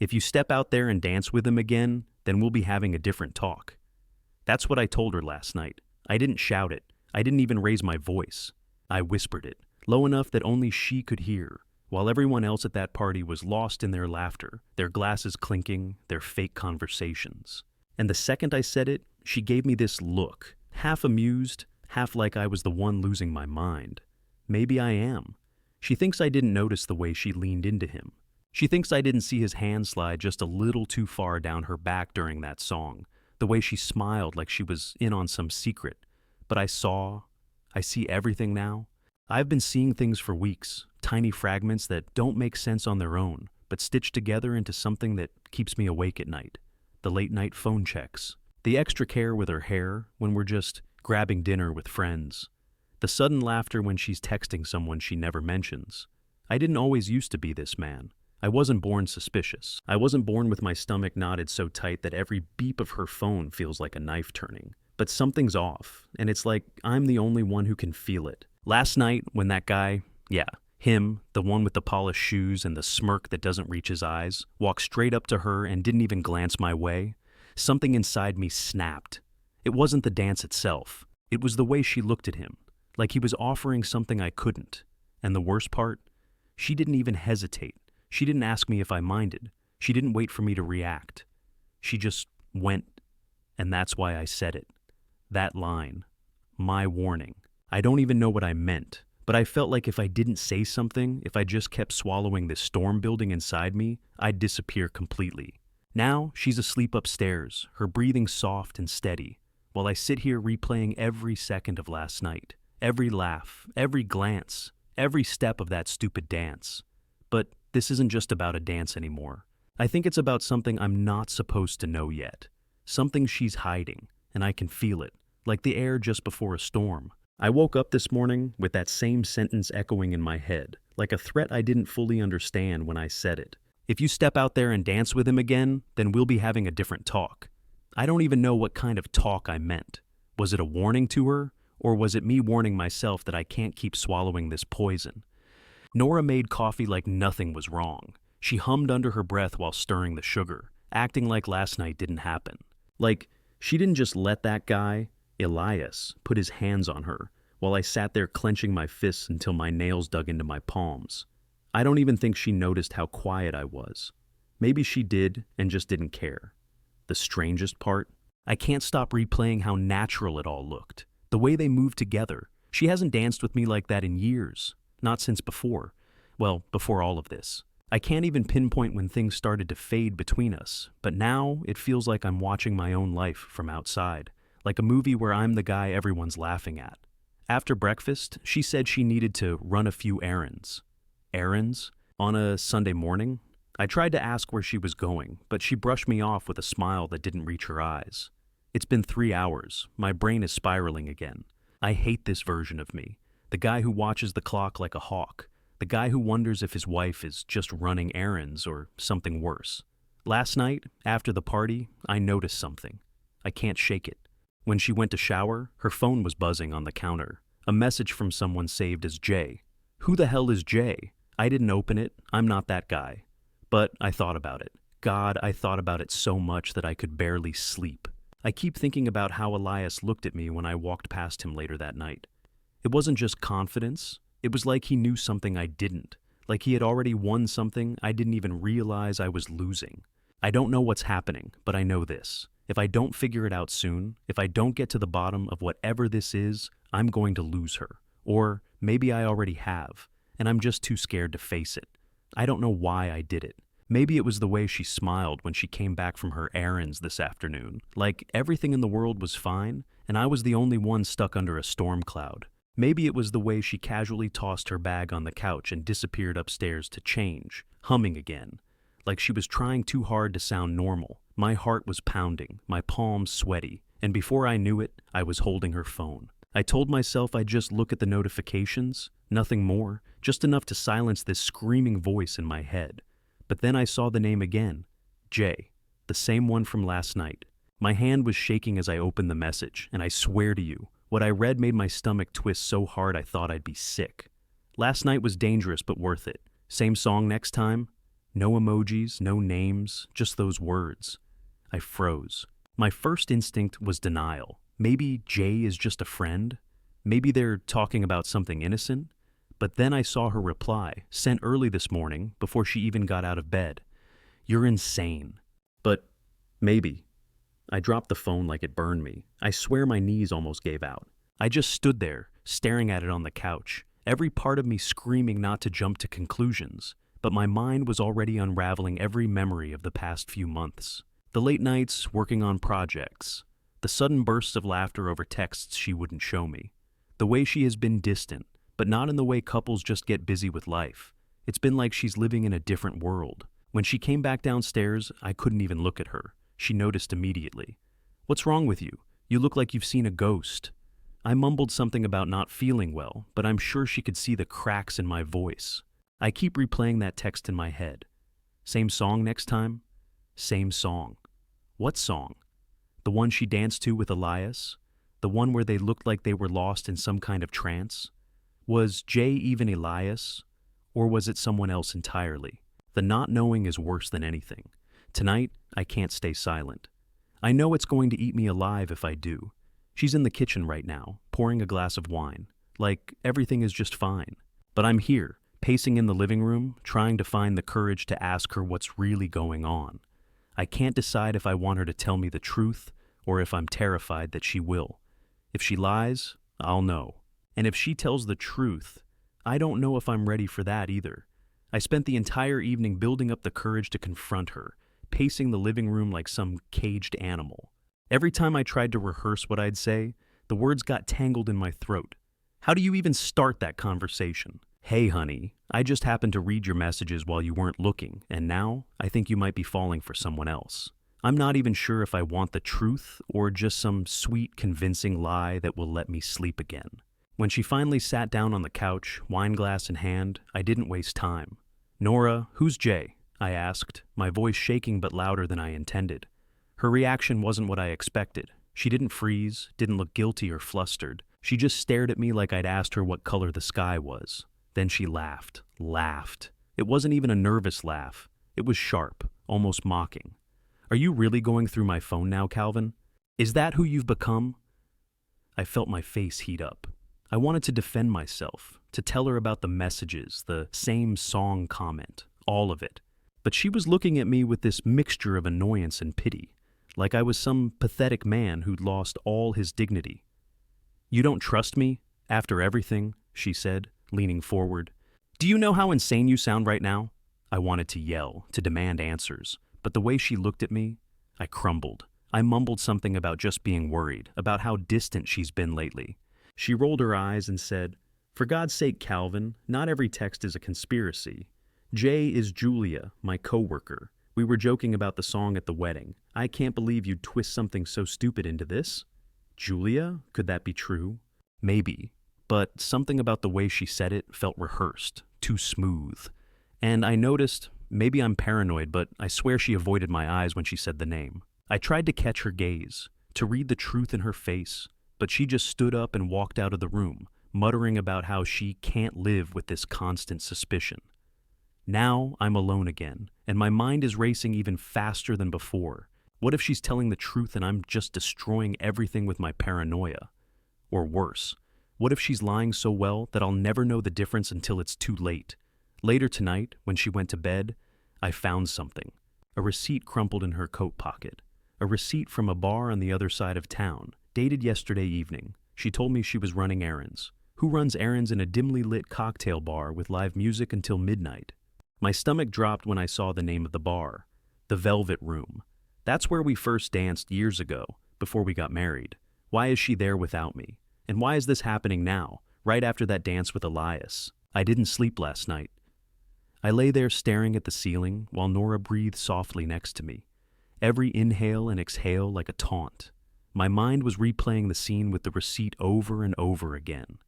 If you step out there and dance with him again, then we'll be having a different talk. That's what I told her last night. I didn't shout it. I didn't even raise my voice. I whispered it, low enough that only she could hear, while everyone else at that party was lost in their laughter, their glasses clinking, their fake conversations. And the second I said it, she gave me this look, half amused, half like I was the one losing my mind. Maybe I am. She thinks I didn't notice the way she leaned into him. She thinks I didn't see his hand slide just a little too far down her back during that song, the way she smiled like she was in on some secret. But I see everything now. I've been seeing things for weeks, tiny fragments that don't make sense on their own, but stitched together into something that keeps me awake at night. The late-night phone checks, the extra care with her hair when we're just grabbing dinner with friends, the sudden laughter when she's texting someone she never mentions. I didn't always used to be this man. I wasn't born suspicious. I wasn't born with my stomach knotted so tight that every beep of her phone feels like a knife turning. But something's off, and it's like I'm the only one who can feel it. Last night, when that guy, him, the one with the polished shoes and the smirk that doesn't reach his eyes, walked straight up to her and didn't even glance my way, something inside me snapped. It wasn't the dance itself. It was the way she looked at him, like he was offering something I couldn't. And the worst part? She didn't even hesitate. She didn't ask me if I minded. She didn't wait for me to react. She just went, and that's why I said it. That line. My warning. I don't even know what I meant, but I felt like if I didn't say something, if I just kept swallowing this storm building inside me, I'd disappear completely. Now, she's asleep upstairs, her breathing soft and steady, while I sit here replaying every second of last night, every laugh, every glance, every step of that stupid dance. But this isn't just about a dance anymore. I think it's about something I'm not supposed to know yet. Something she's hiding, and I can feel it, like the air just before a storm. I woke up this morning with that same sentence echoing in my head, like a threat I didn't fully understand when I said it. If you step out there and dance with him again, then we'll be having a different talk. I don't even know what kind of talk I meant. Was it a warning to her, or was it me warning myself that I can't keep swallowing this poison? Nora made coffee like nothing was wrong. She hummed under her breath while stirring the sugar, acting like last night didn't happen. Like, she didn't just let that guy, Elias, put his hands on her, while I sat there clenching my fists until my nails dug into my palms. I don't even think she noticed how quiet I was. Maybe she did and just didn't care. The strangest part? I can't stop replaying how natural it all looked. The way they moved together. She hasn't danced with me like that in years. Not since before. Well, before all of this. I can't even pinpoint when things started to fade between us, but now it feels like I'm watching my own life from outside. Like a movie where I'm the guy everyone's laughing at. After breakfast, she said she needed to run a few errands. Errands? On a Sunday morning? I tried to ask where she was going, but she brushed me off with a smile that didn't reach her eyes. It's been 3 hours. My brain is spiraling again. I hate this version of me. The guy who watches the clock like a hawk. The guy who wonders if his wife is just running errands or something worse. Last night, after the party, I noticed something. I can't shake it. When she went to shower, her phone was buzzing on the counter. A message from someone saved as Jay. Who the hell is Jay? I didn't open it. I'm not that guy. But I thought about it. God, I thought about it so much that I could barely sleep. I keep thinking about how Elias looked at me when I walked past him later that night. It wasn't just confidence. It was like he knew something I didn't. Like he had already won something I didn't even realize I was losing. I don't know what's happening, but I know this. If I don't figure it out soon, if I don't get to the bottom of whatever this is, I'm going to lose her. Or maybe I already have, and I'm just too scared to face it. I don't know why I did it. Maybe it was the way she smiled when she came back from her errands this afternoon. Like everything in the world was fine, and I was the only one stuck under a storm cloud. Maybe it was the way she casually tossed her bag on the couch and disappeared upstairs to change, humming again. Like she was trying too hard to sound normal. My heart was pounding, my palms sweaty, and before I knew it, I was holding her phone. I told myself I'd just look at the notifications, nothing more, just enough to silence this screaming voice in my head. But then I saw the name again, Jay, the same one from last night. My hand was shaking as I opened the message, and I swear to you, what I read made my stomach twist so hard I thought I'd be sick. Last night was dangerous but worth it. Same song next time? No emojis, no names, just those words. I froze. My first instinct was denial. Maybe Jay is just a friend. Maybe they're talking about something innocent. But then I saw her reply, sent early this morning, before she even got out of bed. "You're insane." But maybe. I dropped the phone like it burned me. I swear my knees almost gave out. I just stood there, staring at it on the couch, every part of me screaming not to jump to conclusions. But my mind was already unraveling every memory of the past few months. The late nights working on projects, the sudden bursts of laughter over texts she wouldn't show me, the way she has been distant, but not in the way couples just get busy with life. It's been like she's living in a different world. When she came back downstairs, I couldn't even look at her. She noticed immediately. "What's wrong with you? You look like you've seen a ghost." I mumbled something about not feeling well, but I'm sure she could see the cracks in my voice. I keep replaying that text in my head. Same song next time? Same song. What song? The one she danced to with Elias? The one where they looked like they were lost in some kind of trance? Was Jay even Elias? Or was it someone else entirely? The not knowing is worse than anything. Tonight, I can't stay silent. I know it's going to eat me alive if I do. She's in the kitchen right now, pouring a glass of wine, like everything is just fine. But I'm here, pacing in the living room, trying to find the courage to ask her what's really going on. I can't decide if I want her to tell me the truth or if I'm terrified that she will. If she lies, I'll know. And if she tells the truth, I don't know if I'm ready for that either. I spent the entire evening building up the courage to confront her, pacing the living room like some caged animal. Every time I tried to rehearse what I'd say, the words got tangled in my throat. How do you even start that conversation? "Hey, honey, I just happened to read your messages while you weren't looking, and now I think you might be falling for someone else." I'm not even sure if I want the truth or just some sweet, convincing lie that will let me sleep again. When she finally sat down on the couch, wineglass in hand, I didn't waste time. "Nora, who's Jay?" I asked, my voice shaking but louder than I intended. Her reaction wasn't what I expected. She didn't freeze, didn't look guilty or flustered. She just stared at me like I'd asked her what color the sky was. Then she laughed. It wasn't even a nervous laugh. It was sharp, almost mocking. "Are you really going through my phone now, Calvin? Is that who you've become?" I felt my face heat up. I wanted to defend myself, to tell her about the messages, the same song comment, all of it. But she was looking at me with this mixture of annoyance and pity, like I was some pathetic man who'd lost all his dignity. "You don't trust me? After everything?" she said, leaning forward. "Do you know how insane you sound right now?" I wanted to yell, to demand answers, but the way she looked at me, I crumbled. I mumbled something about just being worried, about how distant she's been lately. She rolled her eyes and said, "For God's sake, Calvin, not every text is a conspiracy. Jay is Julia, my coworker. We were joking about the song at the wedding. I can't believe you'd twist something so stupid into this." Julia? Could that be true? Maybe. But something about the way she said it felt rehearsed, too smooth. And I noticed, maybe I'm paranoid, but I swear she avoided my eyes when she said the name. I tried to catch her gaze, to read the truth in her face, but she just stood up and walked out of the room, muttering about how she can't live with this constant suspicion. Now I'm alone again, and my mind is racing even faster than before. What if she's telling the truth and I'm just destroying everything with my paranoia? Or worse, what if she's lying so well that I'll never know the difference until it's too late? Later tonight, when she went to bed, I found something. A receipt crumpled in her coat pocket. A receipt from a bar on the other side of town, dated yesterday evening. She told me she was running errands. Who runs errands in a dimly lit cocktail bar with live music until midnight? My stomach dropped when I saw the name of the bar. The Velvet Room. That's where we first danced years ago, before we got married. Why is she there without me? And why is this happening now, right after that dance with Elias? I didn't sleep last night. I lay there staring at the ceiling while Nora breathed softly next to me. Every inhale and exhale like a taunt. My mind was replaying the scene with the receipt over and over again.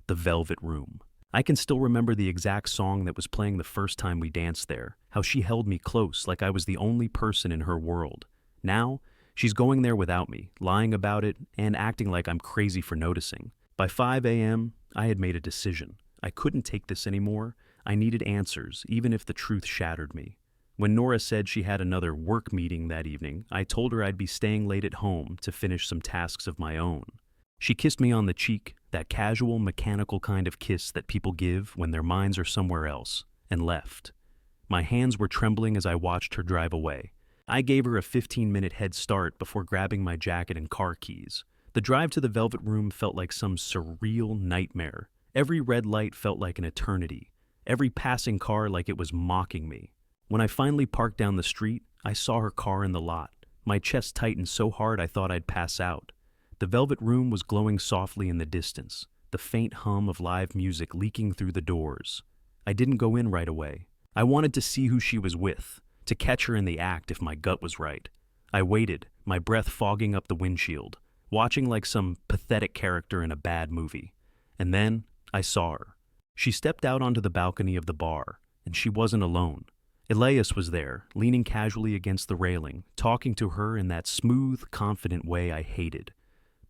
The Velvet Room. I can still remember the exact song that was playing the first time we danced there, how she held me close like I was the only person in her world. Now, she's going there without me, lying about it, and acting like I'm crazy for noticing. By 5 a.m., I had made a decision. I couldn't take this anymore. I needed answers, even if the truth shattered me. When Nora said she had another work meeting that evening, I told her I'd be staying late at home to finish some tasks of my own. She kissed me on the cheek, that casual, mechanical kind of kiss that people give when their minds are somewhere else, and left. My hands were trembling as I watched her drive away. I gave her a 15-minute head start before grabbing my jacket and car keys. The drive to the Velvet Room felt like some surreal nightmare. Every red light felt like an eternity. Every passing car like it was mocking me. When I finally parked down the street, I saw her car in the lot. My chest tightened so hard I thought I'd pass out. The Velvet Room was glowing softly in the distance, the faint hum of live music leaking through the doors. I didn't go in right away. I wanted to see who she was with, to catch her in the act if my gut was right. I waited, my breath fogging up the windshield, watching like some pathetic character in a bad movie. And then I saw her. She stepped out onto the balcony of the bar, and she wasn't alone. Elias was there, leaning casually against the railing, talking to her in that smooth, confident way I hated.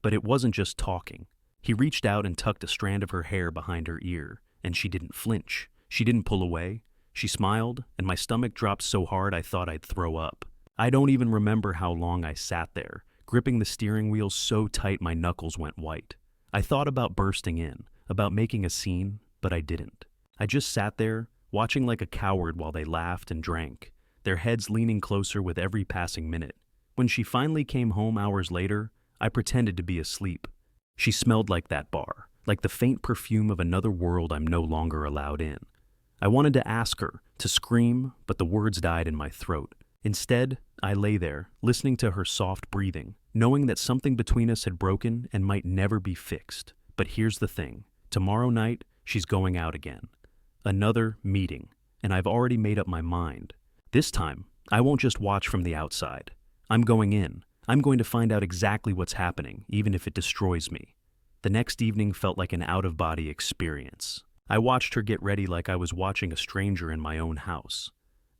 But it wasn't just talking. He reached out and tucked a strand of her hair behind her ear, and she didn't flinch. She didn't pull away. She smiled, and my stomach dropped so hard I thought I'd throw up. I don't even remember how long I sat there, gripping the steering wheel so tight my knuckles went white. I thought about bursting in, about making a scene, but I didn't. I just sat there, watching like a coward while they laughed and drank, their heads leaning closer with every passing minute. When she finally came home hours later, I pretended to be asleep. She smelled like that bar, like the faint perfume of another world I'm no longer allowed in. I wanted to ask her, to scream, but the words died in my throat. Instead, I lay there, listening to her soft breathing, knowing that something between us had broken and might never be fixed. But here's the thing. Tomorrow night, she's going out again. Another meeting, and I've already made up my mind. This time, I won't just watch from the outside. I'm going in. I'm going to find out exactly what's happening, even if it destroys me. The next evening felt like an out-of-body experience. I watched her get ready like I was watching a stranger in my own house.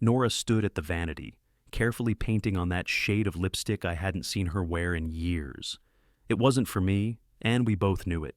Nora stood at the vanity, carefully painting on that shade of lipstick I hadn't seen her wear in years. It wasn't for me, and we both knew it.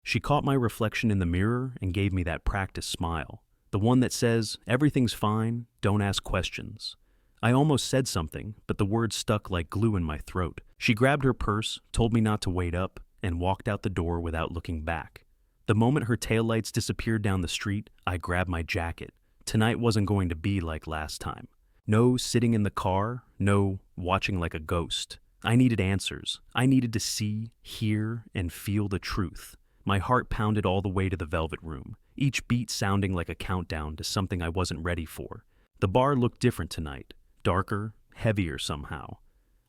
She caught my reflection in the mirror and gave me that practice smile, the one that says, "Everything's fine, don't ask questions." I almost said something, but the words stuck like glue in my throat. She grabbed her purse, told me not to wait up, and walked out the door without looking back. The moment her taillights disappeared down the street, I grabbed my jacket. Tonight wasn't going to be like last time. No sitting in the car, no watching like a ghost. I needed answers. I needed to see, hear, and feel the truth. My heart pounded all the way to the Velvet Room, each beat sounding like a countdown to something I wasn't ready for. The bar looked different tonight, darker, heavier somehow.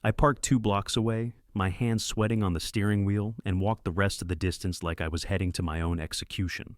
I parked 2 blocks away, my hands sweating on the steering wheel, and walked the rest of the distance like I was heading to my own execution.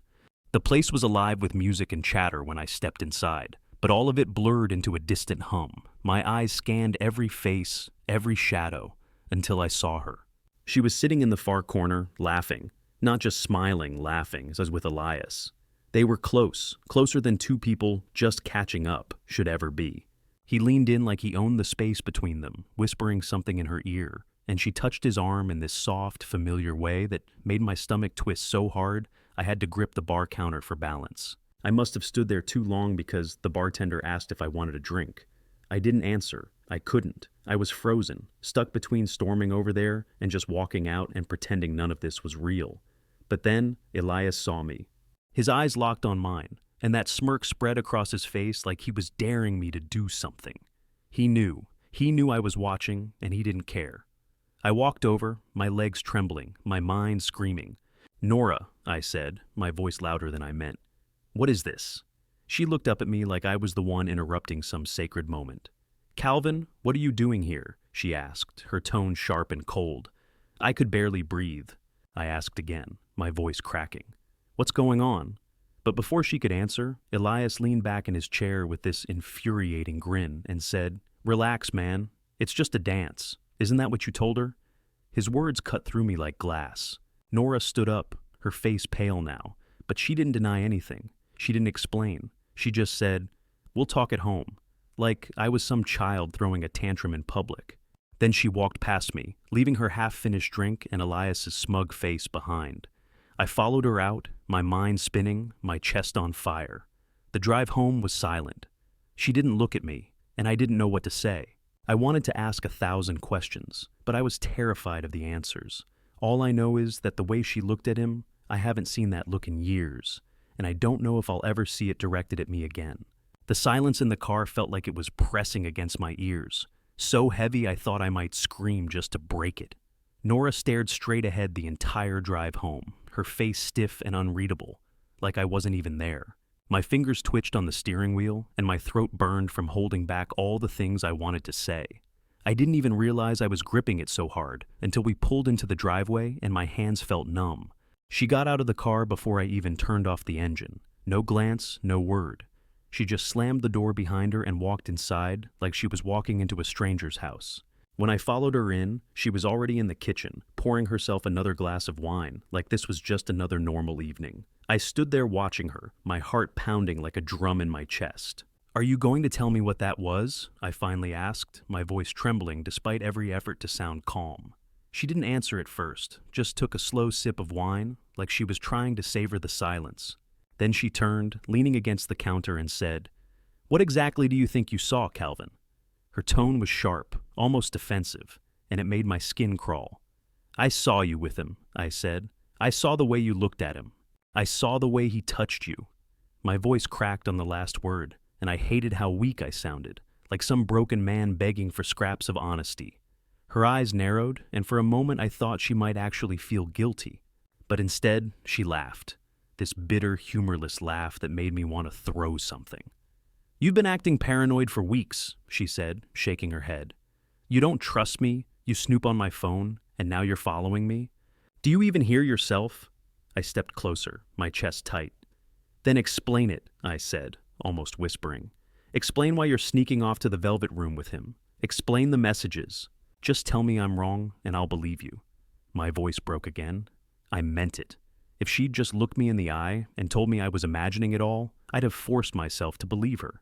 The place was alive with music and chatter when I stepped inside, but all of it blurred into a distant hum. My eyes scanned every face, every shadow, until I saw her. She was sitting in the far corner, laughing. Not just smiling, laughing, as with Elias. They were close, closer than 2 people just catching up should ever be. He leaned in like he owned the space between them, whispering something in her ear, and she touched his arm in this soft, familiar way that made my stomach twist so hard I had to grip the bar counter for balance. I must have stood there too long because the bartender asked if I wanted a drink. I didn't answer. I couldn't. I was frozen, stuck between storming over there and just walking out and pretending none of this was real. But then Elias saw me. His eyes locked on mine, and that smirk spread across his face like he was daring me to do something. He knew I was watching, and he didn't care. I walked over, my legs trembling, my mind screaming. "Nora," I said, my voice louder than I meant. "What is this?" She looked up at me like I was the one interrupting some sacred moment. "Calvin, what are you doing here?" she asked, her tone sharp and cold. I could barely breathe. I asked again, my voice cracking. "What's going on?" But before she could answer, Elias leaned back in his chair with this infuriating grin and said, "Relax, man. It's just a dance. Isn't that what you told her?" His words cut through me like glass. Nora stood up, her face pale now, but she didn't deny anything. She didn't explain. She just said, "We'll talk at home," like I was some child throwing a tantrum in public. Then she walked past me, leaving her half-finished drink and Elias's smug face behind. I followed her out, my mind spinning, my chest on fire. The drive home was silent. She didn't look at me. and I didn't know what to say. I wanted to ask 1,000 questions, but I was terrified of the answers. All I know is that the way she looked at him, I haven't seen that look in years, and I don't know if I'll ever see it directed at me again. The silence in the car felt like it was pressing against my ears, so heavy I thought I might scream just to break it. Nora stared straight ahead the entire drive home, her face stiff and unreadable, like I wasn't even there. My fingers twitched on the steering wheel, and my throat burned from holding back all the things I wanted to say. I didn't even realize I was gripping it so hard until we pulled into the driveway and my hands felt numb. She got out of the car before I even turned off the engine. No glance, no word. She just slammed the door behind her and walked inside like she was walking into a stranger's house. When I followed her in, she was already in the kitchen, pouring herself another glass of wine, like this was just another normal evening. I stood there watching her, my heart pounding like a drum in my chest. "Are you going to tell me what that was?" I finally asked, my voice trembling despite every effort to sound calm. She didn't answer at first, just took a slow sip of wine, like she was trying to savor the silence. Then she turned, leaning against the counter, and said, "What exactly do you think you saw, Calvin?" Her tone was sharp, almost defensive, and it made my skin crawl. "I saw you with him," I said. "I saw the way you looked at him. I saw the way he touched you." My voice cracked on the last word, and I hated how weak I sounded, like some broken man begging for scraps of honesty. Her eyes narrowed, and for a moment I thought she might actually feel guilty. But instead, she laughed. This bitter, humorless laugh that made me want to throw something. "You've been acting paranoid for weeks," she said, shaking her head. "You don't trust me, you snoop on my phone, and now you're following me? Do you even hear yourself?" I stepped closer, my chest tight. "Then explain it," I said, almost whispering. "Explain why you're sneaking off to the Velvet Room with him. Explain the messages. Just tell me I'm wrong, and I'll believe you." My voice broke again. I meant it. If she'd just looked me in the eye and told me I was imagining it all, I'd have forced myself to believe her.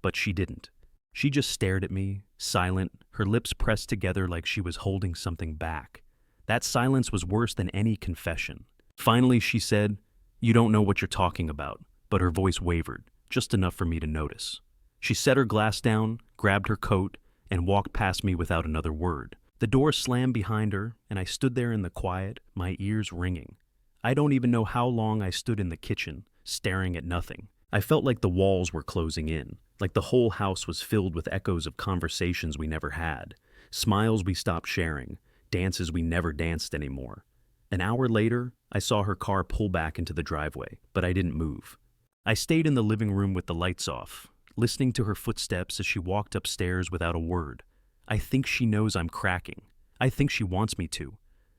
But she didn't. She just stared at me, silent, her lips pressed together like she was holding something back. That silence was worse than any confession. Finally, she said, "You don't know what you're talking about," but her voice wavered, just enough for me to notice. She set her glass down, grabbed her coat, and walked past me without another word. The door slammed behind her, and I stood there in the quiet, my ears ringing. I don't even know how long I stood in the kitchen, staring at nothing. I felt like the walls were closing in, like the whole house was filled with echoes of conversations we never had, smiles we stopped sharing, dances we never danced anymore. An hour later, I saw her car pull back into the driveway, but I didn't move. I stayed in the living room with the lights off, listening to her footsteps as she walked upstairs without a word. I think she knows I'm cracking. I think she wants me to.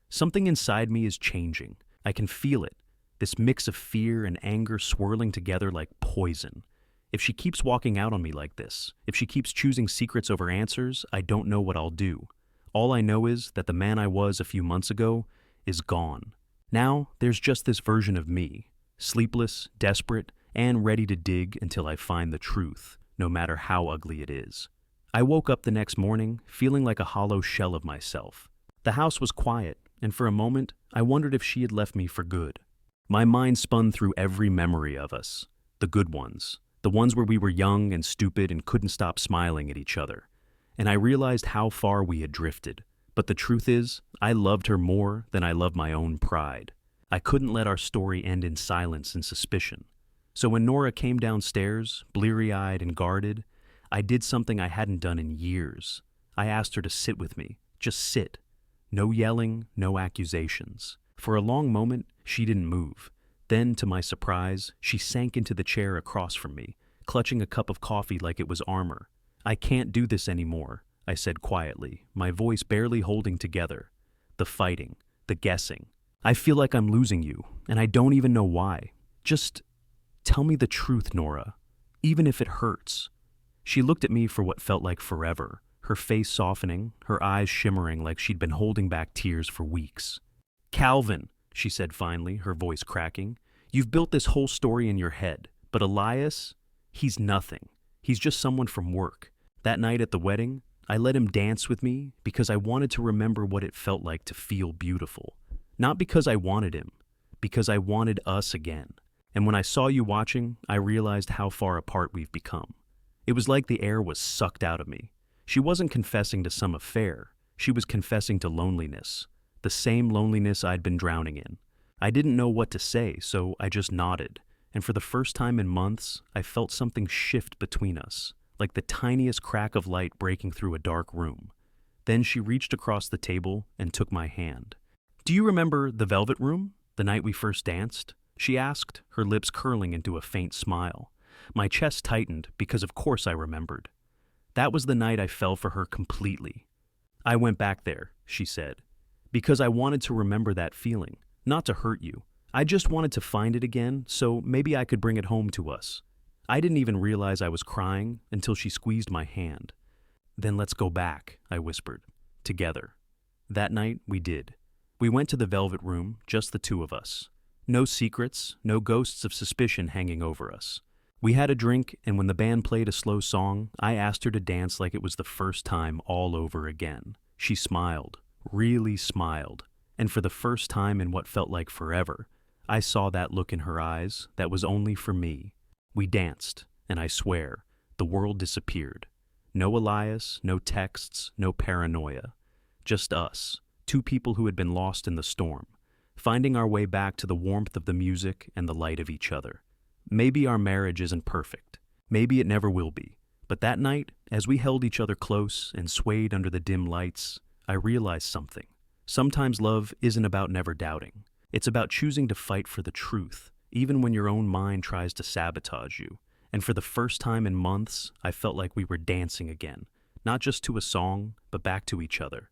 Something inside me is changing. I can feel it, this mix of fear and anger swirling together like poison. If she keeps walking out on me like this, if she keeps choosing secrets over answers, I don't know what I'll do. All I know is that the man I was a few months ago is gone. Now, there's just this version of me, sleepless, desperate, and ready to dig until I find the truth, no matter how ugly it is. I woke up the next morning feeling like a hollow shell of myself. The house was quiet, and for a moment, I wondered if she had left me for good. My mind spun through every memory of us, the good ones, the ones where we were young and stupid and couldn't stop smiling at each other. And I realized how far we had drifted. But the truth is, I loved her more than I loved my own pride. I couldn't let our story end in silence and suspicion. So when Nora came downstairs, bleary-eyed and guarded, I did something I hadn't done in years. I asked her to sit with me, just sit. No yelling, no accusations. For a long moment, she didn't move. Then, to my surprise, she sank into the chair across from me, clutching a cup of coffee like it was armor. "I can't do this anymore," I said quietly, my voice barely holding together. "The fighting, the guessing. I feel like I'm losing you, and I don't even know why. Just tell me the truth, Nora, even if it hurts." She looked at me for what felt like forever, her face softening, her eyes shimmering like she'd been holding back tears for weeks. "Calvin," she said finally, her voice cracking, "you've built this whole story in your head, but Elias, he's nothing. He's just someone from work. That night at the wedding, I let him dance with me because I wanted to remember what it felt like to feel beautiful. Not because I wanted him, because I wanted us again. And when I saw you watching, I realized how far apart we've become. It was like the air was sucked out of me. She wasn't confessing to some affair. She was confessing to loneliness, the same loneliness I'd been drowning in. I didn't know what to say, so I just nodded, and for the first time in months, I felt something shift between us, like the tiniest crack of light breaking through a dark room. Then she reached across the table and took my hand. "Do you remember the Velvet Room, the night we first danced?" she asked, her lips curling into a faint smile. My chest tightened because of course I remembered. That was the night I fell for her completely. "I went back there," she said, "because I wanted to remember that feeling, not to hurt you. I just wanted to find it again, so maybe I could bring it home to us." I didn't even realize I was crying until she squeezed my hand. "Then let's go back," I whispered, "together." That night, we did. We went to the Velvet Room, just the two of us. No secrets, no ghosts of suspicion hanging over us. We had a drink, and when the band played a slow song, I asked her to dance like it was the first time all over again. She smiled, really smiled, and for the first time in what felt like forever, I saw that look in her eyes that was only for me. We danced, and I swear, the world disappeared. No Elias, no texts, no paranoia. Just us, two people who had been lost in the storm, finding our way back to the warmth of the music and the light of each other. Maybe our marriage isn't perfect. Maybe it never will be. But that night, as we held each other close and swayed under the dim lights, I realized something. Sometimes love isn't about never doubting. It's about choosing to fight for the truth, even when your own mind tries to sabotage you. And for the first time in months, I felt like we were dancing again, not just to a song, but back to each other.